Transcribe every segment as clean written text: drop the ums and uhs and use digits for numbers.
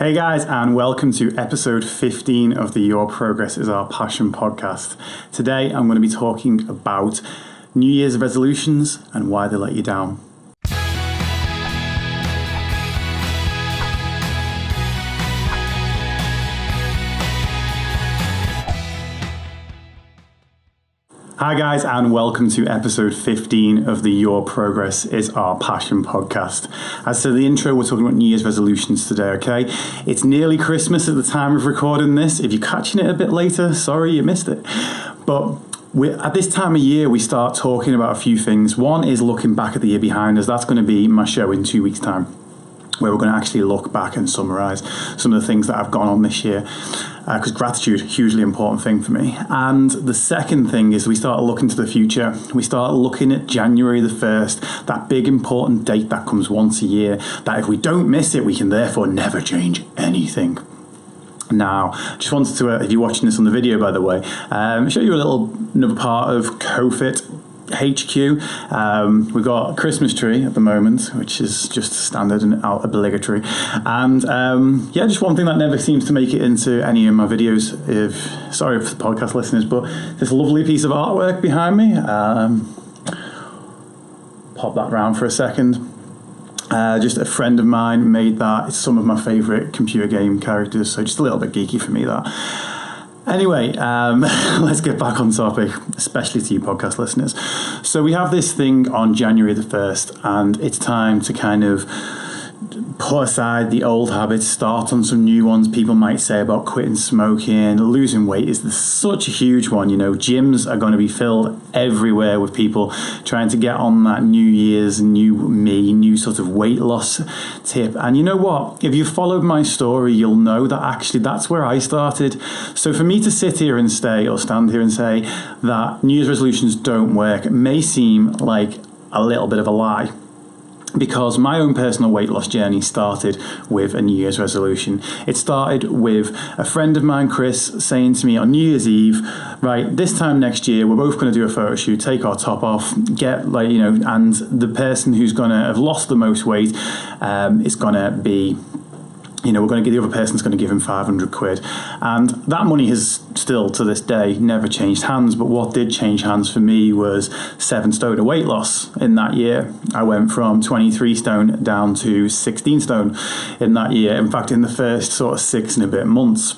Hey guys, and welcome to episode 15 of the Your Progress is Our Passion podcast. Today I'm going to be talking about New Year's resolutions and why they let you down. Hi guys, and welcome to episode 15 of the Your Progress is Our Passion podcast. As to the intro, we're talking about New Year's resolutions today, okay? It's nearly Christmas at the time of recording this. If you're catching it a bit later, sorry you missed it. But at this time of year, we start talking about a few things. One is looking back at the year behind us. That's going to be my show in 2 weeks' time, where we're going to actually look back and summarise some of the things that have gone on this year. Because gratitude, hugely important thing for me. And the second thing is we start looking to the future. We start looking at January the 1st, that big important date that comes once a year, that if we don't miss it, we can therefore never change anything. Now, just wanted to, if you're watching this on the video, by the way, show you another part of CoFit HQ. We've got a Christmas tree at the moment, which is just standard and obligatory. And just one thing that never seems to make it into any of my videos. Sorry for the podcast listeners, but this lovely piece of artwork behind me. Pop that round for a second. Just a friend of mine made that. It's some of my favourite computer game characters, so just a little bit geeky for me, that. Anyway, let's get back on topic, especially to you podcast listeners. So we have this thing on January the 1st, and it's time to kind of put aside the old habits, start on some new ones. People might say about quitting smoking, losing weight is such a huge one. You know, gyms are going to be filled everywhere with people trying to get on that New Year's, new sort of weight loss tip. And you know what? If you followed my story, you'll know that actually that's where I started. So for me to sit here and stand here and say that New Year's resolutions don't work, it may seem like a little bit of a lie. Because my own personal weight loss journey started with a New Year's resolution. It started with a friend of mine, Chris, saying to me on New Year's Eve, right, this time next year, we're both going to do a photo shoot, take our top off, and the person who's going to have lost the most weight is going to be, we're going to give the other person's going to give him 500 quid. And that money has still to this day never changed hands. But what did change hands for me was 7 stone of weight loss in that year. I went from 23 stone down to 16 stone in that year. In fact, in the first sort of 6 and a bit months.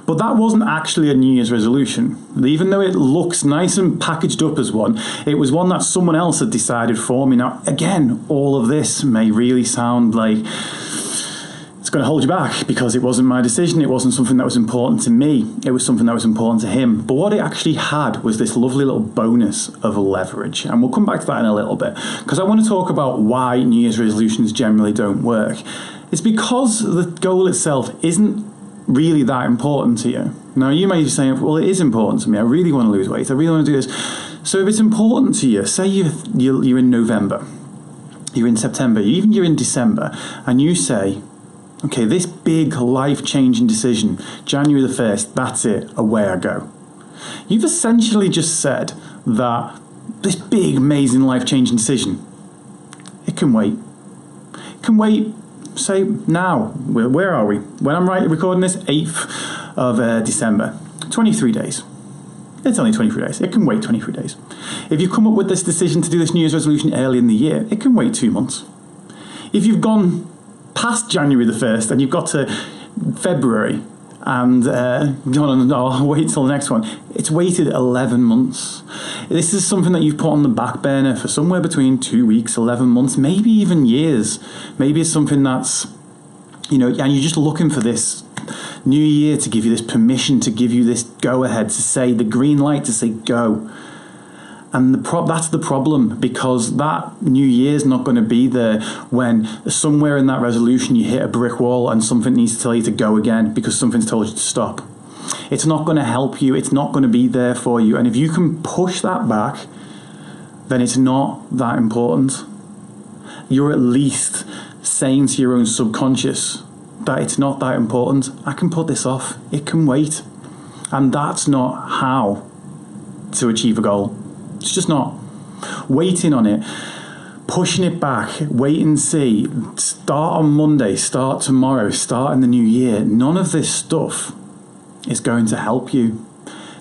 But that wasn't actually a New Year's resolution. Even though it looks nice and packaged up as one, it was one that someone else had decided for me. Now, again, all of this may really sound like it's going to hold you back because it wasn't my decision. It wasn't something that was important to me. It was something that was important to him. But what it actually had was this lovely little bonus of leverage. And we'll come back to that in a little bit because I want to talk about why New Year's resolutions generally don't work. It's because the goal itself isn't really that important to you. Now, you may be saying, well, it is important to me. I really want to lose weight. I really want to do this. So if it's important to you, say you're in November, you're in September, even you're in December, and you say, okay, this big life-changing decision, January the 1st, that's it, away I go. You've essentially just said that this big, amazing, life-changing decision, it can wait. It can wait, say, now. Where are we? When I'm recording this, 8th of December, 23 days. It's only 23 days. It can wait 23 days. If you come up with this decision to do this New Year's resolution early in the year, it can wait 2 months. If you've gone past January the 1st and you've got to February and no, wait till the next one, it's waited 11 months. This is something that you've put on the back burner for somewhere between 2 weeks, 11 months, maybe even years. Maybe it's something that's, and you're just looking for this new year to give you this permission, to give you this go ahead, to say the green light, to say go. And that's the problem, because that New Year's not going to be there when somewhere in that resolution you hit a brick wall and something needs to tell you to go again because something's told you to stop. It's not going to help you. It's not going to be there for you. And if you can push that back, then it's not that important. You're at least saying to your own subconscious that it's not that important. I can put this off. It can wait. And that's not how to achieve a goal. It's just not. Waiting on it pushing it back, wait and see, start on Monday, start tomorrow, start in the new year, none of this stuff is going to help you.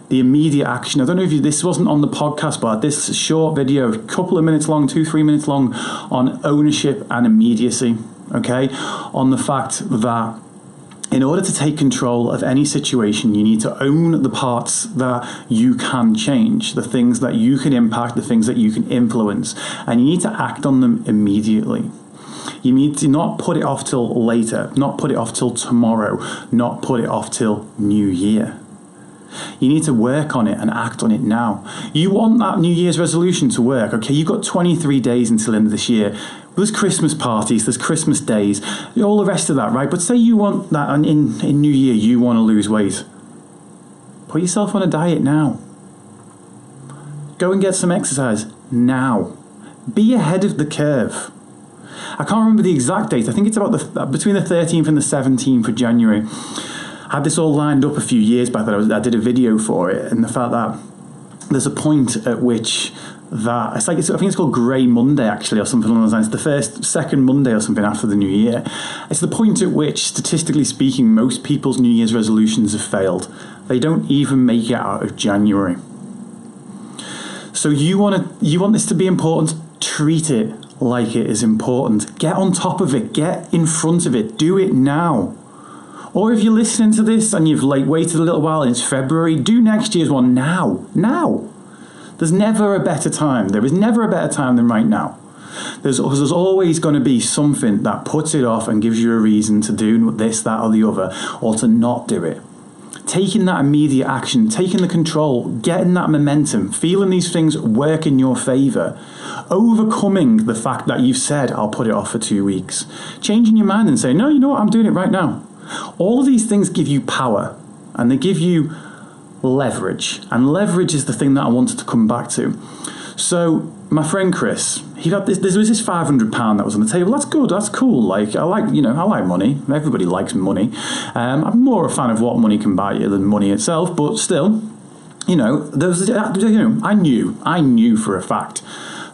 The immediate action, I don't know if this wasn't on the podcast, but this short video, a couple of minutes long, 2-3 minutes long, on ownership and immediacy, okay? On the fact that in order to take control of any situation, you need to own the parts that you can change, the things that you can impact, the things that you can influence, and you need to act on them immediately. You need to not put it off till later, not put it off till tomorrow, not put it off till New Year. You need to work on it and act on it now. You want that New Year's resolution to work, okay? You've got 23 days until the end of this year. There's Christmas parties, there's Christmas days, all the rest of that, right? But say you want that, and in New Year you want to lose weight. Put yourself on a diet now. Go and get some exercise now. Be ahead of the curve. I can't remember the exact date. I think it's about between the 13th and the 17th of January. I had this all lined up a few years back that I did a video for it, and the fact that there's a point at which that I think it's called Grey Monday actually, or something along those lines. The second Monday or something after the new year. It's the point at which, statistically speaking, most people's New Year's resolutions have failed. They don't even make it out of January. So you want this to be important. Treat it like it is important. Get on top of it. Get in front of it. Do it now. Or if you're listening to this and you've waited a little while and it's February, do next year's one now. Now. There's never a better time. There is never a better time than right now. There's always going to be something that puts it off and gives you a reason to do this, that, or the other, or to not do it. Taking that immediate action, taking the control, getting that momentum, feeling these things work in your favour, overcoming the fact that you've said, I'll put it off for 2 weeks, changing your mind and saying, no, you know what, I'm doing it right now. All of these things give you power, and they give you leverage, and leverage is the thing that I wanted to come back to. So my friend Chris, he got this. There was this £500 that was on the table. That's good. That's cool. I like money. Everybody likes money. I'm more a fan of what money can buy you than money itself. But still, I knew for a fact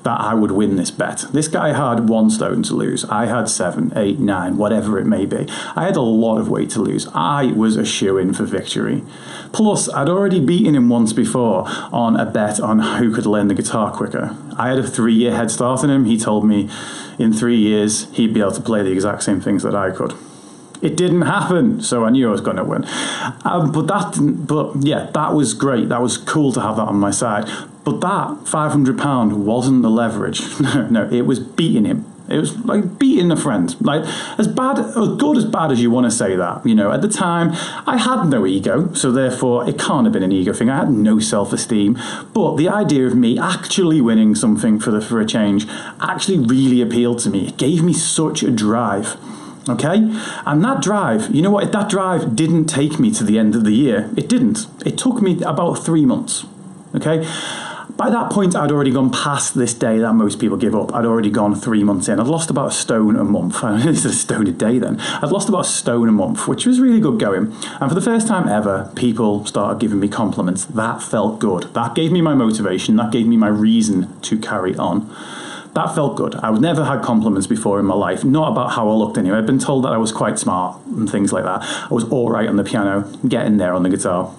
that I would win this bet. This guy had 1 stone to lose. I had 7, 8, 9, whatever it may be. I had a lot of weight to lose. I was a shoo-in for victory. Plus, I'd already beaten him once before on a bet on who could learn the guitar quicker. I had a 3-year head start on him. He told me in 3 years he'd be able to play the exact same things that I could. It didn't happen, so I knew I was going to win. That was great. That was cool to have that on my side. But that £500 wasn't the leverage. No, it was beating him. It was like beating a friend. Like as bad as you want to say that. At the time, I had no ego, so therefore it can't have been an ego thing. I had no self-esteem. But the idea of me actually winning something for a change actually really appealed to me. It gave me such a drive. Okay? And that drive, you know what? That drive didn't take me to the end of the year. It didn't. It took me about 3 months. Okay? By that point, I'd already gone past this day that most people give up. I'd already gone 3 months in. I'd lost about 1 stone a month. It's a stone a day then. I'd lost about 1 stone a month, which was really good going. And for the first time ever, people started giving me compliments. That felt good. That gave me my motivation. That gave me my reason to carry on. That felt good. I've never had compliments before in my life. Not about how I looked anyway. I'd been told that I was quite smart and things like that. I was all right on the piano, getting there on the guitar.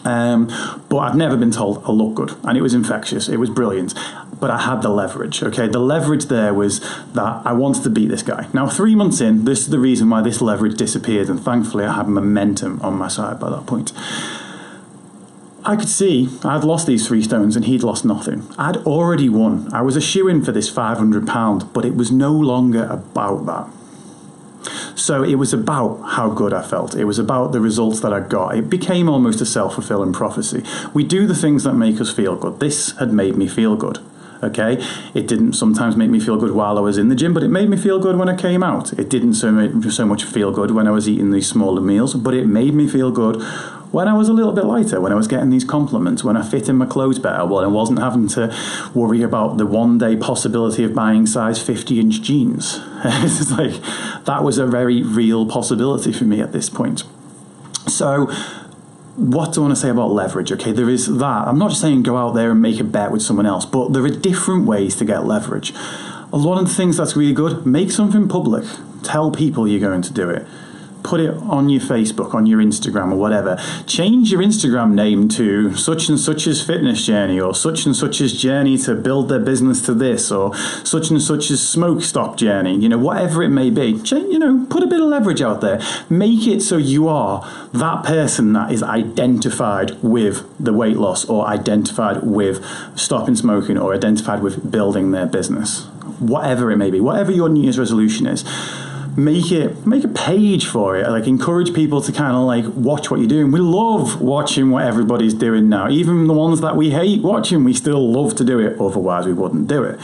But I'd never been told I look good. And it was infectious. It was brilliant. But I had the leverage, okay? The leverage there was that I wanted to beat this guy. Now, 3 months in, this is the reason why this leverage disappeared. And thankfully, I had momentum on my side by that point. I could see I'd lost these 3 stones and he'd lost nothing. I'd already won. I was a shoo-in for this £500, but it was no longer about that. So it was about how good I felt. It was about the results that I got. It became almost a self-fulfilling prophecy. We do the things that make us feel good. This had made me feel good. Okay, it didn't sometimes make me feel good while I was in the gym, but it made me feel good when I came out. It didn't so much feel good when I was eating these smaller meals, but it made me feel good when I was a little bit lighter, when I was getting these compliments, when I fit in my clothes better, when I wasn't having to worry about the one day possibility of buying size 50-inch jeans. It's like, that was a very real possibility for me at this point. So what do I want to say about leverage? Okay, there is that. I'm not just saying go out there and make a bet with someone else, but there are different ways to get leverage. One of the things that's really good, make something public. Tell people you're going to do it. Put it on your Facebook, on your Instagram or whatever. Change your Instagram name to such and such's fitness journey, or such and such's journey to build their business to this, or such and such's smoke stop journey, whatever it may be. Put a bit of leverage out there. Make it so you are that person that is identified with the weight loss, or identified with stopping smoking, or identified with building their business. Whatever it may be, whatever your New Year's resolution is. Make a page for it. Encourage people to kind of watch what you're doing. We love watching what everybody's doing now. Even the ones that we hate watching, we still love to do it. Otherwise, we wouldn't do it.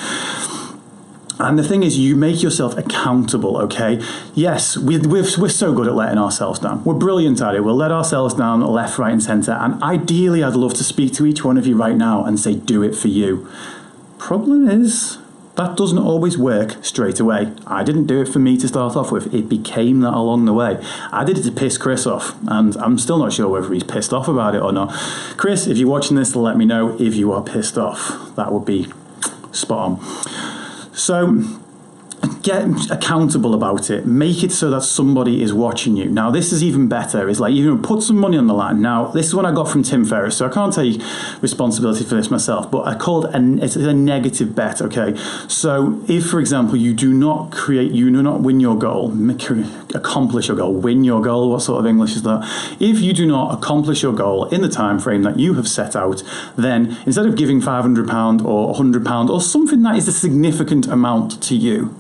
And the thing is, you make yourself accountable, okay? Yes, we're so good at letting ourselves down. We're brilliant at it. We'll let ourselves down left, right, and centre. And ideally, I'd love to speak to each one of you right now and say, do it for you. Problem is, that doesn't always work straight away. I didn't do it for me to start off with. It became that along the way. I did it to piss Chris off, and I'm still not sure whether he's pissed off about it or not. Chris, if you're watching this, let me know if you are pissed off. That would be spot on. So get accountable about it. Make it so that somebody is watching you. Now, this is even better. It's put some money on the line. Now, this is what I got from Tim Ferriss, so I can't take responsibility for this myself, but it's a negative bet, okay? So if, for example, you do not win your goal, accomplish your goal, win your goal, what sort of English is that? If you do not accomplish your goal in the time frame that you have set out, then instead of giving £500 or £100 or something that is a significant amount to you,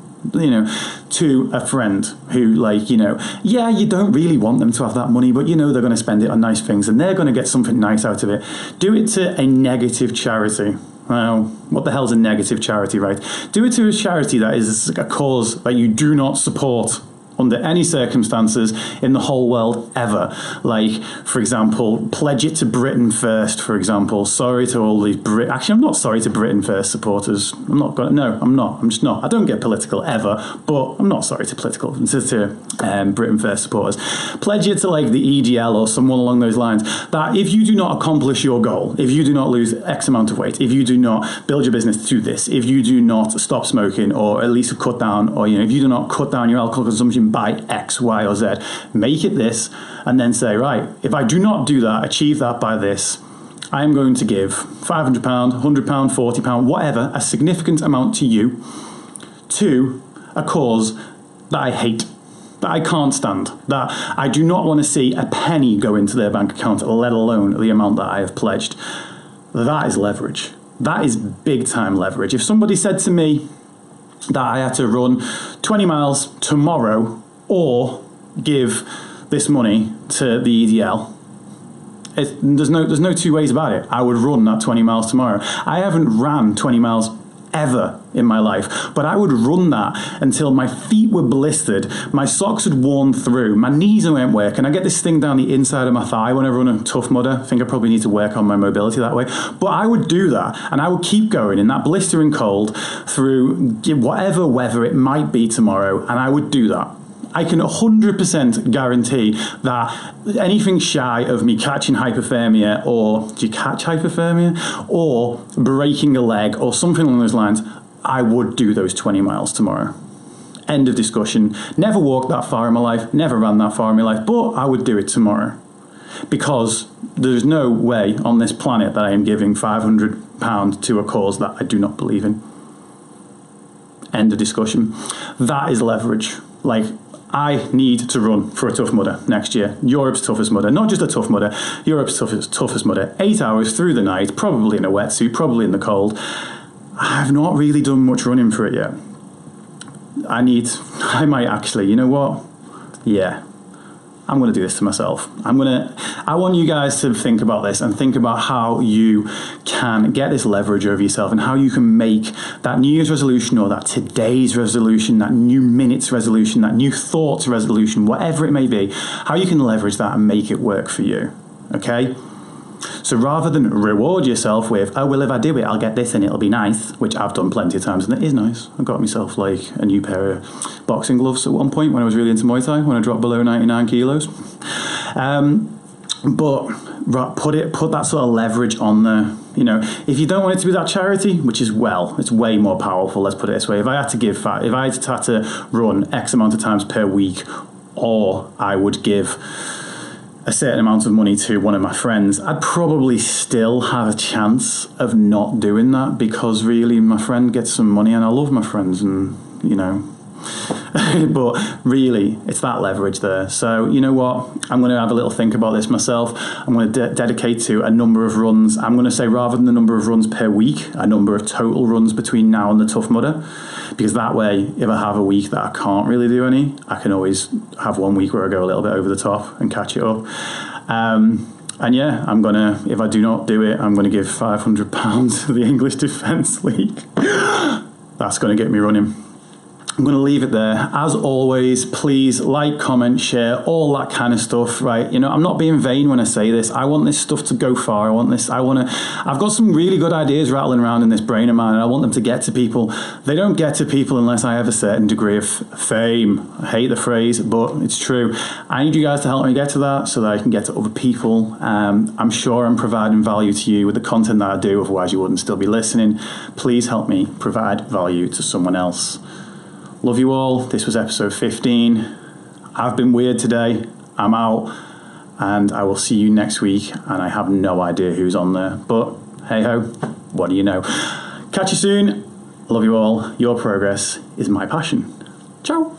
to a friend who, you don't really want them to have that money, but they're going to spend it on nice things and they're going to get something nice out of it. Do it to a negative charity. Well, what the hell's a negative charity, right? Do it to a charity that is a cause that you do not support under any circumstances in the whole world ever. For example, pledge it to Britain First, for example. Sorry to all these Actually, I'm not sorry to Britain First supporters. I'm just not. I don't get political ever, but I'm not sorry to Britain First supporters. Pledge it to the EDL or someone along those lines, that if you do not accomplish your goal, if you do not lose X amount of weight, if you do not build your business to this, if you do not stop smoking, or at least cut down, or if you do not cut down your alcohol consumption by X, Y, or Z, make it this, and then say, right, if I do not do that, achieve that by this, I am going to give £500, £100, £40, whatever, a significant amount to you, to a cause that I hate, that I can't stand, that I do not want to see a penny go into their bank account, let alone the amount that I have pledged. That is leverage. That is big time leverage. If somebody said to me that I had to run 20 miles tomorrow or give this money to the EDL, there's no two ways about it. I would run that 20 miles tomorrow. I haven't ran 20 miles ever in my life, but I would run that until my feet were blistered, my socks had worn through, my knees weren't working. I get this thing down the inside of my thigh when I run a Tough Mudder. I think I probably need to work on my mobility that way, but I would do that, and I would keep going in that blistering cold through whatever weather it might be tomorrow, and I would do that. I can 100% guarantee that anything shy of me catching hypothermia, or do you catch hypothermia, or breaking a leg or something along those lines, I would do those 20 miles tomorrow. End of discussion. Never walked that far in my life, never ran that far in my life, but I would do it tomorrow. Because there's no way on this planet that I am giving £500 to a cause that I do not believe in. End of discussion. That is leverage. I need to run for a Tough Mudder next year. Europe's toughest mudder. Not just a Tough Mudder, Europe's toughest mudder. 8 hours through the night, probably in a wetsuit, probably in the cold. I've not really done much running for it yet. I might actually, you know what? Yeah. I'm going to do this to myself. I want you guys to think about this and think about how you can get this leverage over yourself, and how you can make that New Year's resolution, or that today's resolution, that new minutes resolution, that new thoughts resolution, whatever it may be, how you can leverage that and make it work for you. Okay? So rather than reward yourself with, oh, well, if I do it, I'll get this and it'll be nice, which I've done plenty of times, and it is nice. I got myself a new pair of boxing gloves at one point when I was really into Muay Thai, when I dropped below 99 kilos. But put that sort of leverage on there. You know, if you don't want it to be that charity, which is, well, it's way more powerful, let's put it this way. If I had to run X amount of times per week, or I would give a certain amount of money to one of my friends, I'd probably still have a chance of not doing that, because really my friend gets some money and I love my friends, and, you know, but really it's that leverage there. So you know what, I'm going to have a little think about this myself. I'm going to dedicate to a number of runs. I'm going to say, rather than the number of runs per week, a number of total runs between now and the Tough Mudder, because that way, if I have a week that I can't really do any, I can always have one week where I go a little bit over the top and catch it up. And yeah, I'm gonna, if I do not do it, I'm gonna give £500 to the English Defence League. That's gonna get me running. I'm going to leave it there. As always, please like, comment, share, all that kind of stuff, right? You know, I'm not being vain when I say this. I want this stuff to go far. I've got some really good ideas rattling around in this brain of mine, and I want them to get to people. They don't get to people unless I have a certain degree of fame. I hate the phrase, but it's true. I need you guys to help me get to that so that I can get to other people. I'm sure I'm providing value to you with the content that I do, otherwise you wouldn't still be listening. Please help me provide value to someone else. Love you all. This was episode 15. I've been weird today. I'm out. And I will see you next week. And I have no idea who's on there. But hey ho, what do you know? Catch you soon. Love you all. Your progress is my passion. Ciao.